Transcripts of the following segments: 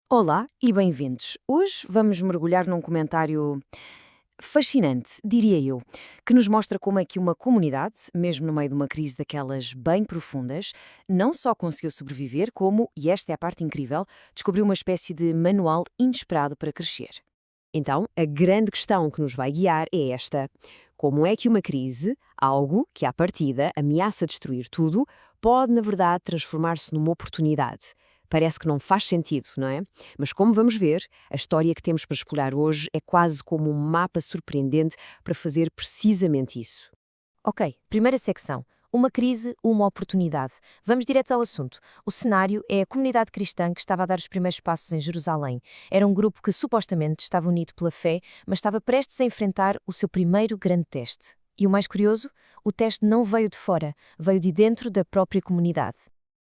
Olá e bem-vindos. Hoje vamos mergulhar num comentário fascinante, diria eu, que nos mostra como é que uma comunidade, mesmo no meio de uma crise daquelas bem profundas, não só conseguiu sobreviver, como, e esta é a parte incrível, descobriu uma espécie de manual inesperado para crescer. Então, a grande questão que nos vai guiar é esta: como é que uma crise, algo que à partida ameaça destruir tudo, pode, na verdade, transformar-se numa oportunidade? Parece que não faz sentido, não é? Mas como vamos ver, a história que temos para explorar hoje é quase como um mapa surpreendente para fazer precisamente isso. Ok, primeira secção. Uma crise, uma oportunidade. Vamos direto ao assunto. O cenário é a comunidade cristã que estava a dar os primeiros passos em Jerusalém. Era um grupo que supostamente estava unido pela fé, mas estava prestes a enfrentar o seu primeiro grande teste. E o mais curioso? O teste não veio de fora, veio de dentro da própria comunidade.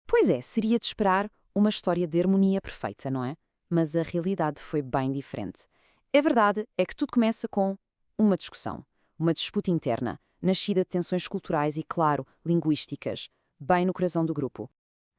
Pois é, seria de esperar uma história de harmonia perfeita, não é? Mas a realidade foi bem diferente. A verdade é que tudo começa com uma discussão, uma disputa interna, nascida de tensões culturais e, claro, linguísticas, bem no coração do grupo.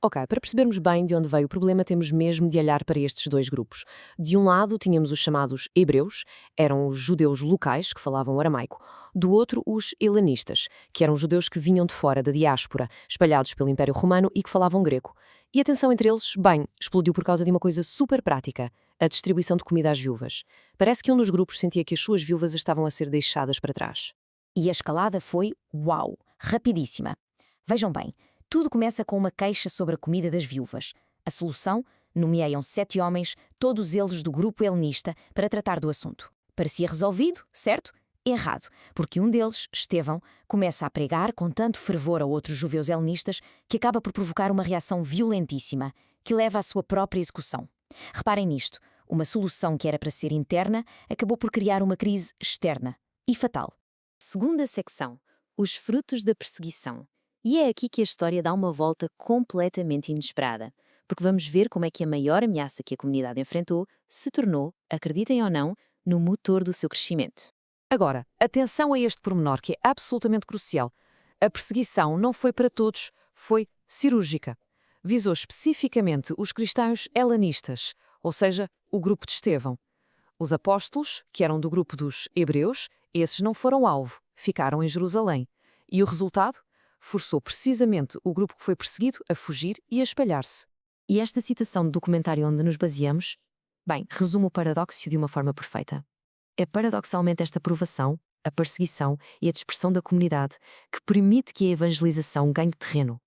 Ok, para percebermos bem de onde veio o problema, temos mesmo de olhar para estes dois grupos. De um lado, tínhamos os chamados hebreus, eram os judeus locais que falavam aramaico. Do outro, os helenistas, que eram judeus que vinham de fora da diáspora, espalhados pelo Império Romano e que falavam grego. E a tensão entre eles, bem, explodiu por causa de uma coisa super prática: a distribuição de comida às viúvas. Parece que um dos grupos sentia que as suas viúvas estavam a ser deixadas para trás. E a escalada foi, uau, rapidíssima. Vejam bem, tudo começa com uma queixa sobre a comida das viúvas. A solução? Nomeeiam 7 homens, todos eles do grupo helenista, para tratar do assunto. Parecia resolvido, certo? Errado, porque um deles, Estevão, começa a pregar com tanto fervor a outros judeus helenistas que acaba por provocar uma reação violentíssima, que leva à sua própria execução. Reparem nisto, uma solução que era para ser interna acabou por criar uma crise externa e fatal. Segunda secção: os frutos da perseguição. E é aqui que a história dá uma volta completamente inesperada, porque vamos ver como é que a maior ameaça que a comunidade enfrentou se tornou, acreditem ou não, no motor do seu crescimento. Agora, atenção a este pormenor que é absolutamente crucial. A perseguição não foi para todos, foi cirúrgica. Visou especificamente os cristãos helenistas, ou seja, o grupo de Estevão. Os apóstolos, que eram do grupo dos hebreus, esses não foram alvo, ficaram em Jerusalém. E o resultado? Forçou precisamente o grupo que foi perseguido a fugir e a espalhar-se. E esta citação do documentário onde nos baseamos, bem, resume o paradoxo de uma forma perfeita. É paradoxalmente esta provação, a perseguição e a dispersão da comunidade que permite que a evangelização ganhe terreno.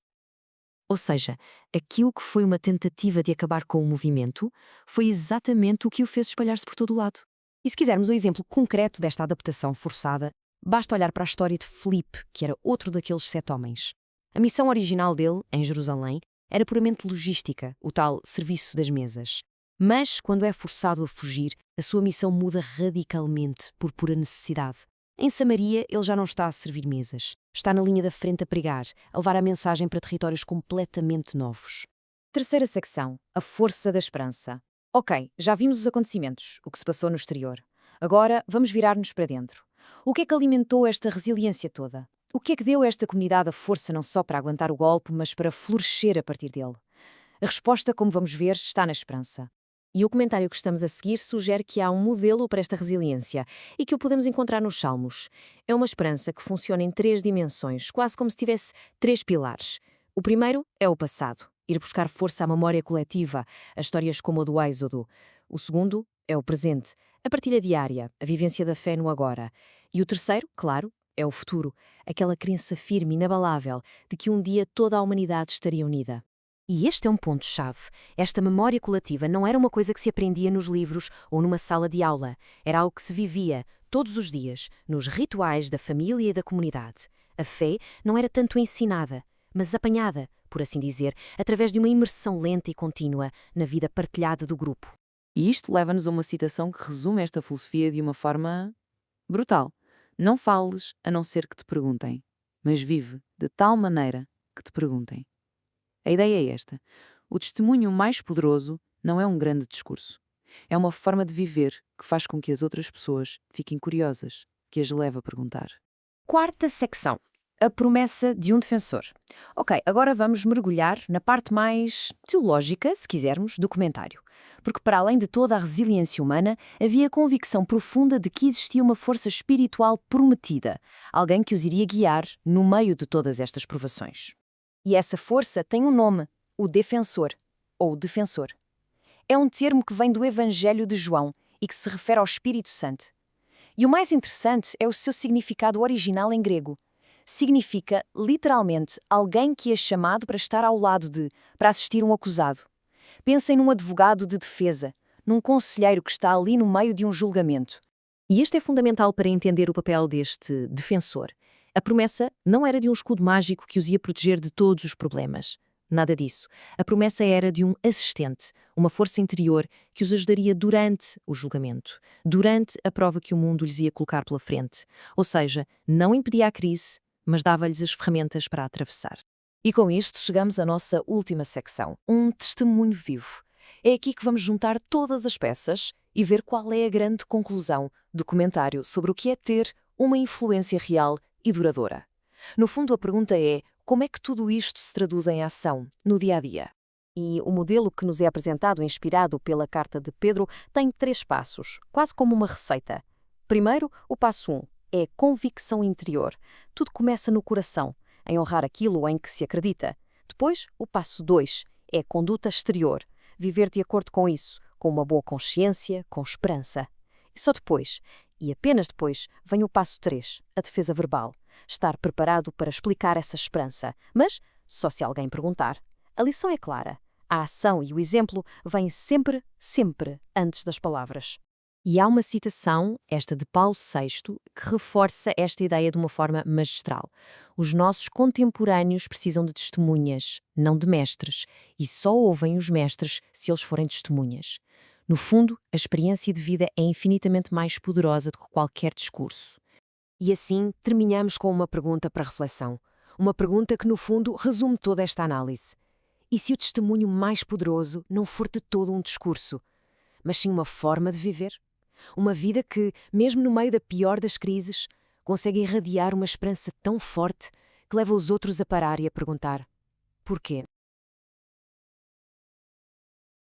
Ou seja, aquilo que foi uma tentativa de acabar com o movimento foi exatamente o que o fez espalhar-se por todo o lado. E se quisermos um exemplo concreto desta adaptação forçada, basta olhar para a história de Filipe, que era outro daqueles 7 homens. A missão original dele, em Jerusalém, era puramente logística, o tal serviço das mesas. Mas, quando é forçado a fugir, a sua missão muda radicalmente por pura necessidade. Em Samaria, ele já não está a servir mesas. Está na linha da frente a pregar, a levar a mensagem para territórios completamente novos. Terceira secção: a força da esperança. Ok, já vimos os acontecimentos, o que se passou no exterior. Agora, vamos virar-nos para dentro. O que é que alimentou esta resiliência toda? O que é que deu a esta comunidade a força não só para aguentar o golpe, mas para florescer a partir dele? A resposta, como vamos ver, está na esperança. E o comentário que estamos a seguir sugere que há um modelo para esta resiliência e que o podemos encontrar nos Salmos. É uma esperança que funciona em 3 dimensões, quase como se tivesse 3 pilares. O primeiro é o passado, ir buscar força à memória coletiva, a histórias como a do Êxodo. O segundo é o presente, a partilha diária, a vivência da fé no agora. E o terceiro, claro, é o futuro, aquela crença firme e inabalável de que um dia toda a humanidade estaria unida. E este é um ponto-chave. Esta memória coletiva não era uma coisa que se aprendia nos livros ou numa sala de aula. Era algo que se vivia, todos os dias, nos rituais da família e da comunidade. A fé não era tanto ensinada, mas apanhada, por assim dizer, através de uma imersão lenta e contínua na vida partilhada do grupo. E isto leva-nos a uma citação que resume esta filosofia de uma forma brutal. Não fales a não ser que te perguntem, mas vive de tal maneira que te perguntem. A ideia é esta: o testemunho mais poderoso não é um grande discurso. É uma forma de viver que faz com que as outras pessoas fiquem curiosas, que as leva a perguntar. Quarta secção: a promessa de um defensor. Ok, agora vamos mergulhar na parte mais teológica, se quisermos, do comentário. porque para além de toda a resiliência humana, havia a convicção profunda de que existia uma força espiritual prometida, alguém que os iria guiar no meio de todas estas provações. E essa força tem um nome, o defensor, ou defensor. É um termo que vem do Evangelho de João e que se refere ao Espírito Santo. E o mais interessante é o seu significado original em grego. Significa, literalmente, alguém que é chamado para estar ao lado de, para assistir um acusado. Pensem num advogado de defesa, num conselheiro que está ali no meio de um julgamento. E este é fundamental para entender o papel deste defensor. A promessa não era de um escudo mágico que os ia proteger de todos os problemas. Nada disso. A promessa era de um assistente, uma força interior que os ajudaria durante o julgamento, durante a prova que o mundo lhes ia colocar pela frente. Ou seja, não impedia a crise, mas dava-lhes as ferramentas para a atravessar. E com isto chegamos à nossa última secção, um testemunho vivo. É aqui que vamos juntar todas as peças e ver qual é a grande conclusão do comentário sobre o que é ter uma influência real e duradoura. No fundo, a pergunta é: como é que tudo isto se traduz em ação, no dia-a-dia? E o modelo que nos é apresentado, inspirado pela carta de Pedro, tem 3 passos, quase como uma receita. Primeiro, o passo 1 é convicção interior. Tudo começa no coração, em honrar aquilo em que se acredita. Depois, o passo 2 é conduta exterior, viver de acordo com isso, com uma boa consciência, com esperança. E só depois, e apenas depois, vem o passo 3, a defesa verbal. Estar preparado para explicar essa esperança, mas só se alguém perguntar. A lição é clara. A ação e o exemplo vêm sempre, sempre antes das palavras. E há uma citação, esta de Paulo VI, que reforça esta ideia de uma forma magistral. Os nossos contemporâneos precisam de testemunhas, não de mestres, e só ouvem os mestres se eles forem testemunhas. No fundo, a experiência de vida é infinitamente mais poderosa do que qualquer discurso. E assim, terminamos com uma pergunta para reflexão. Uma pergunta que, no fundo, resume toda esta análise. E se o testemunho mais poderoso não for de todo um discurso, mas sim uma forma de viver? Uma vida que, mesmo no meio da pior das crises, consegue irradiar uma esperança tão forte que leva os outros a parar e a perguntar: porquê?